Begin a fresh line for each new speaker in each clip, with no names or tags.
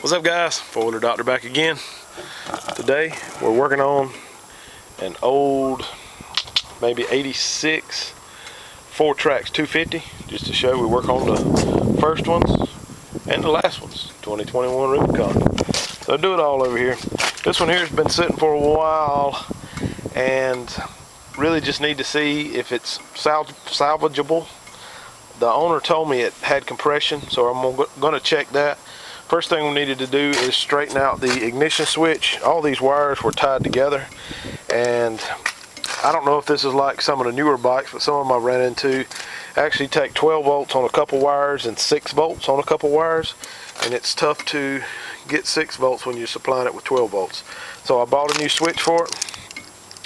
What's up, guys? Four-wheeler doctor back again. Today we're working on an old, maybe 86 4-Trax 250, just to show we work on the first ones and the last ones, 2021 Rubicon. So I do it all over here. This one here has been sitting for a while and really just need to see if it's salvageable. The owner told me it had compression, so I'm going to check that. First thing we needed to do is straighten out the ignition switch. All these wires were tied together, and I don't know if this is like some of the newer bikes, but some of them I ran into actually take 12 volts on a couple wires and 6 volts on a couple wires, and it's tough to get 6 volts when you're supplying it with 12 volts. So I bought a new switch for it,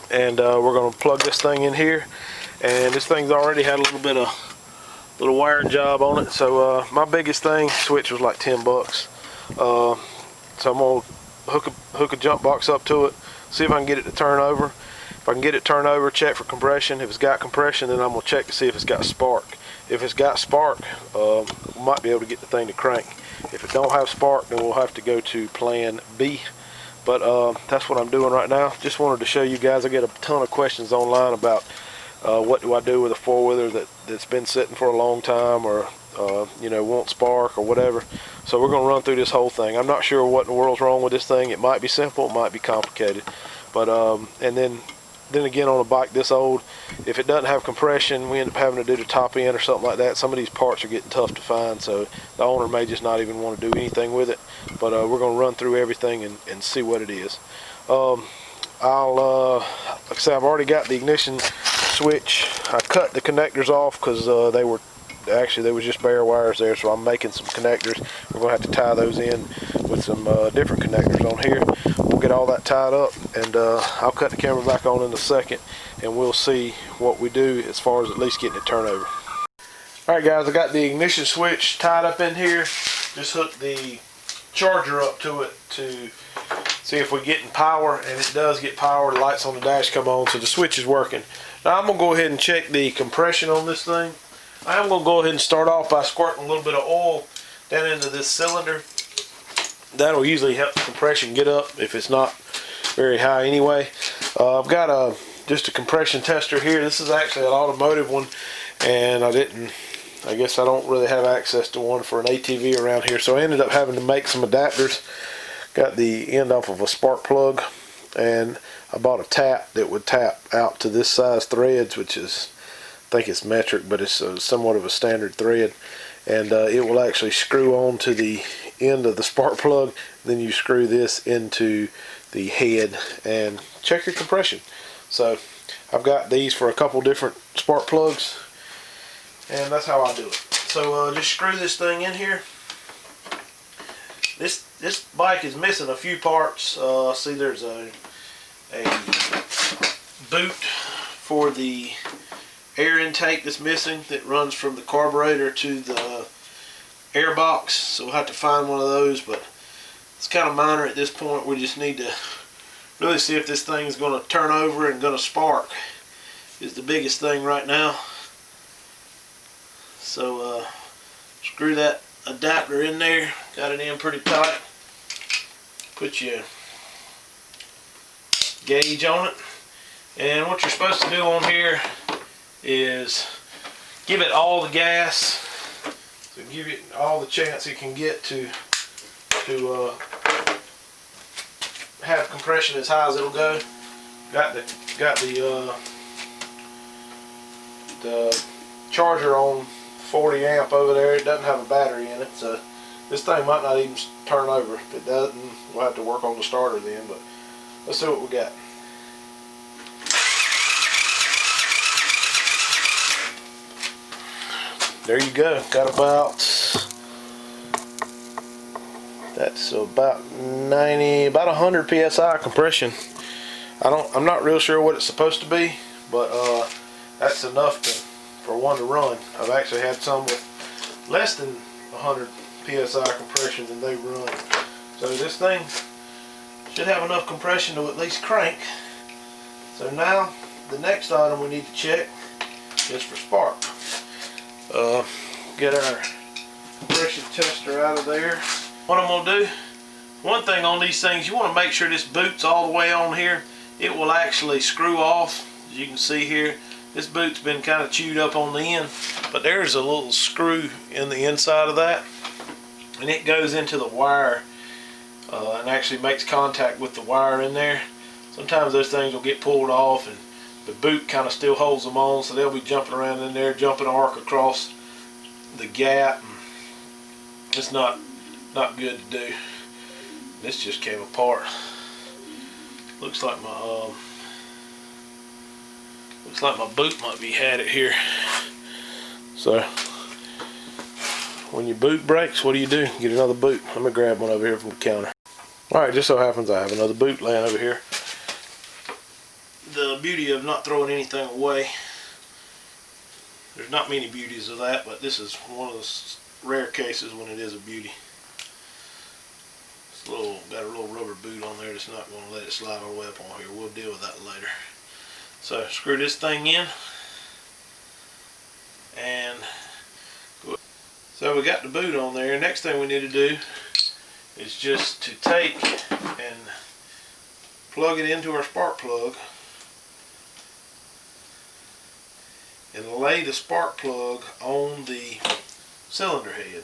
and we're going to plug this thing in here. And this thing's already had a little wiring job on it. So my biggest switch was like 10 bucks. So I'm gonna hook a jump box up to it, see if I can get it to turn over. If I can get it turned over, check for compression. If it's got compression, then I'm gonna check to see if it's got spark. If it's got spark, we might be able to get the thing to crank. If it don't have spark, then we'll have to go to plan B. But that's what I'm doing right now. Just wanted to show you guys. I get a ton of questions online about what do I do with a four-wheeler that's been sitting for a long time, or you know, won't spark or whatever. So we're going to run through this whole thing. I'm not sure what in the world's wrong with this thing. It might be simple, it might be complicated. But and then again, on a bike this old, if it doesn't have compression, we end up having to do the top end or something like that. Some of these parts are getting tough to find, so the owner may just not even want to do anything with it. But we're going to run through everything and see what it is. Like I said, I've already got the ignition switch. I cut the connectors off because they was just bare wires there, so I'm making some connectors. We're going to have to tie those in with some different connectors on here. We'll get all that tied up, and I'll cut the camera back on in a second, and we'll see what we do as far as at least getting it turned over. Alright guys, I got the ignition switch tied up in here. Just hooked the charger up to it to see if we're getting power, and it does get power. The lights on the dash come on, so the switch is working. Now I'm going to go ahead and check the compression on this thing. I'm going to go ahead and start off by squirting a little bit of oil down into this cylinder. That'll usually help the compression get up if it's not very high anyway. I've got just a compression tester here. This is actually an automotive one, and I guess I don't really have access to one for an ATV around here, so I ended up having to make some adapters. Got the end off of a spark plug, and I bought a tap that would tap out to this size threads, which is, I think it's metric, but it's somewhat of a standard thread, and it will actually screw on to the end of the spark plug. Then you screw this into the head and check your compression. So I've got these for a couple different spark plugs, and that's how I do it. So just screw this thing in here. This bike is missing a few parts. See, there's a boot for the air intake that's missing that runs from the carburetor to the air box, so we'll have to find one of those, but it's kind of minor at this point. We just need to really see if this thing is going to turn over and going to spark is the biggest thing right now. So screw that adapter in there, got it in pretty tight. Put your gauge on it, and what you're supposed to do on here is give it all the gas, so give it all the chance it can get to have compression as high as it'll go. Got the charger on 40 amp over there. It doesn't have a battery in it, so this thing might not even turn over. If it doesn't, we'll have to work on the starter then, but let's see what we got. There you go. Got about 100 psi compression. I'm not real sure what it's supposed to be, but that's enough for one to run. I've actually had some with less than 100 psi compression and they run. So this thing should have enough compression to at least crank. So now the next item we need to check is for spark. Get our compression tester out of there. What I'm going to do One thing on these things, you want to make sure this boot's all the way on here. It will actually screw off. As you can see here, this boot's been kind of chewed up on the end, but there's a little screw in the inside of that, and it goes into the wire and actually makes contact with the wire in there. Sometimes those things will get pulled off and the boot kind of still holds them on, so they'll be jumping around in there, jumping arc across the gap. It's not good to do. This just came apart. Looks like my boot might be had it here. So when your boot breaks, what do? Get another boot. I'm gonna grab one over here from the counter. Alright, just so happens I have another boot laying over here. The beauty of not throwing anything away, there's not many beauties of that, but this is one of the rare cases when it is a beauty. It's got a little rubber boot on there that's not going to let it slide all the way up on here. We'll deal with that later. So screw this thing in, and so we got the boot on there. Next thing we need to do is just to take and plug it into our spark plug and lay the spark plug on the cylinder head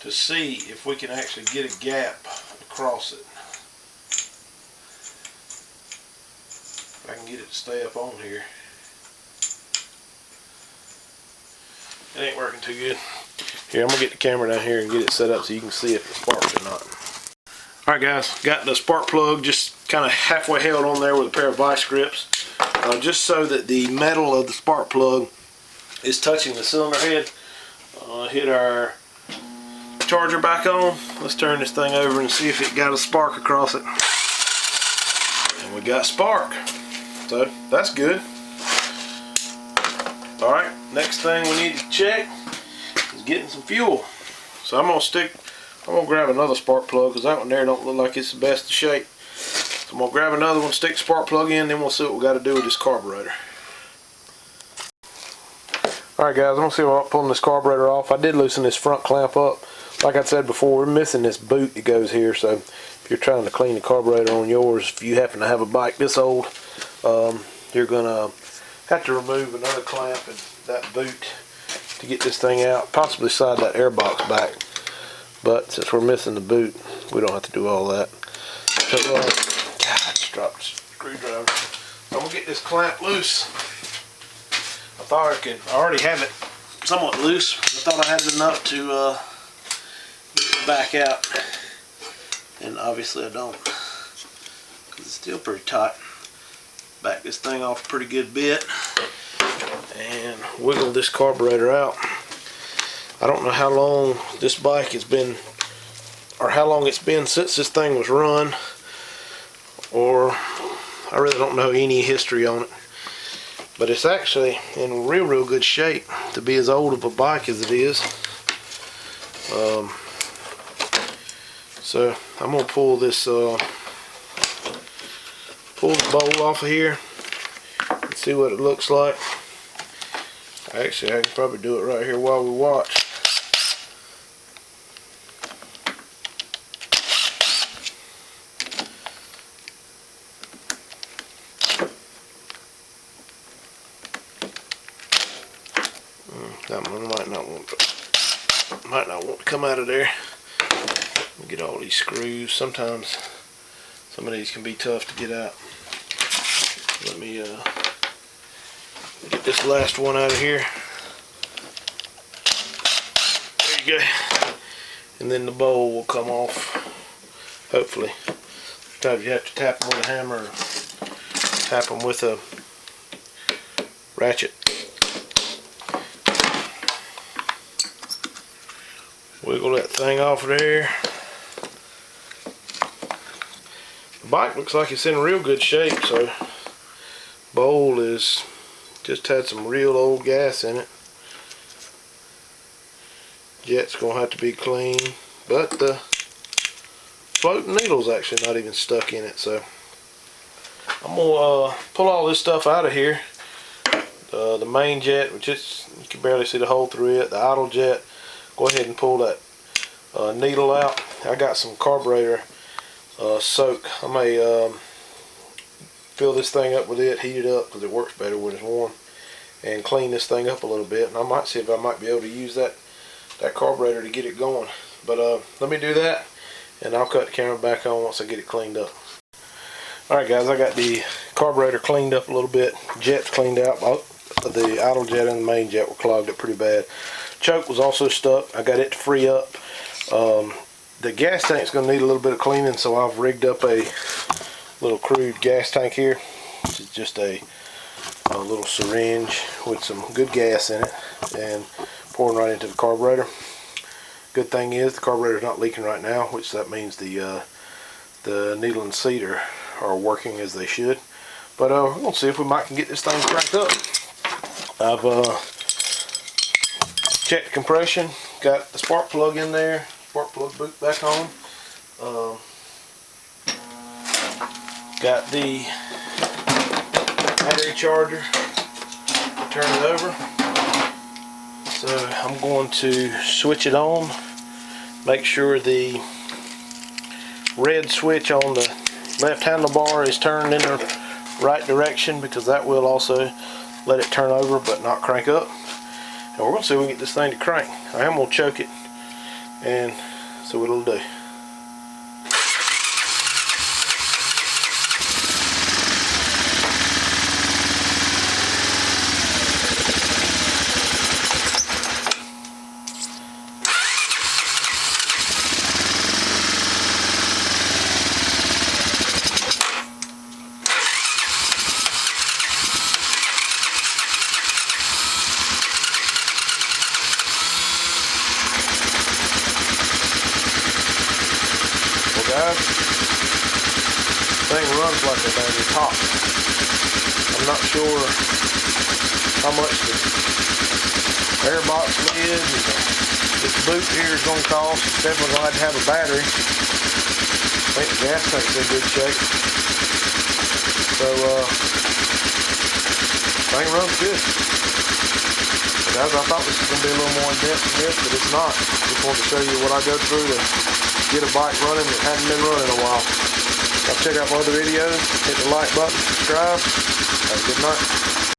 to see if we can actually get a gap across it. If I can get it to stay up on here. It ain't working too good. Here, I'm going to get the camera down here and get it set up so you can see if it sparks or not. Alright guys, got the spark plug just kind of halfway held on there with a pair of vice grips. Just so that the metal of the spark plug is touching the cylinder head. Hit our charger back on. Let's turn this thing over and see if it got a spark across it. And we got spark. So that's good. Alright, next thing we need to check is getting some fuel. So I'm gonna grab another spark plug because that one there don't look like it's the best of shape. So I'm gonna grab another one, stick the spark plug in, then we'll see what we got to do with this carburetor. Alright guys, I'm gonna see about pulling this carburetor off. I did loosen this front clamp up. Like I said before, we're missing this boot that goes here, so if you're trying to clean the carburetor on yours, if you happen to have a bike this old, you're gonna have to remove another clamp and that boot to get this thing out, possibly slide that air box back. But since we're missing the boot, we don't have to do all that. So, God, I just dropped the screwdriver. So I'm gonna get this clamp loose. I thought I already have it somewhat loose. I thought I had enough to get it back out, and obviously I don't, because it's still pretty tight. Back this thing off a pretty good bit and wiggle this carburetor out. I don't know how long this bike has been, or how long it's been since this thing was run, or I really don't know any history on it, but it's actually in real good shape to be as old of a bike as it is. So I'm gonna pull this pull the bowl off of here and see what it looks like. Actually, I can probably do it right here while we watch. That one might not want to come out of there. Get all these screws. Sometimes some of these can be tough to get out. Let me get this last one out of here. There you go. And then the bowl will come off, hopefully. Sometimes you have to tap them with a hammer or tap them with a ratchet. Wiggle that thing off of there. The bike looks like it's in real good shape, so bowl is just had some real old gas in it. Jet's gonna have to be clean, but the floating needle's actually not even stuck in it, so I'm gonna pull all this stuff out of here. The main jet, which is, you can barely see the hole through it, the idle jet. Go ahead and pull that needle out I got some carburetor soak. I may fill this thing up with it, heat it up because it works better when it's warm, and clean this thing up a little bit. And I might see if I might be able to use that carburetor to get it going. But let me do that, and I'll cut the camera back on once I get it cleaned up. Alright guys, I got the carburetor cleaned up a little bit. Jet's cleaned out. The idle jet and the main jet were clogged up pretty bad. Choke was also stuck. I got it to free up. The gas tank's going to need a little bit of cleaning, so I've rigged up a little crude gas tank here. This is just a little syringe with some good gas in it and pouring right into the carburetor. Good thing is the carburetor's not leaking right now, which that means the needle and seat are working as they should. But we're going to see if we might can get this thing cranked up. I've checked the compression, got the spark plug in there, spark plug boot back on. Got the battery charger, turn it over. So I'm going to switch it on, make sure the red switch on the left handlebar is turned in the right direction, because that will also let it turn over but not crank up. And we're going to see if we can get this thing to crank. I am going to choke it and see what it'll do. Guys, thing runs like a dang top. I'm not sure how much the airbox lid and this boot here is going to cost. It's definitely going to have a battery. I think the gas tank's in good shape. So, thing runs good. But guys, I thought this was going to be a little more in depth than this, but it's not. Just wanted to show you what I go through to get a bike running that hadn't been running in a while. I'll check out my other videos, hit the like button, subscribe. Have a good night.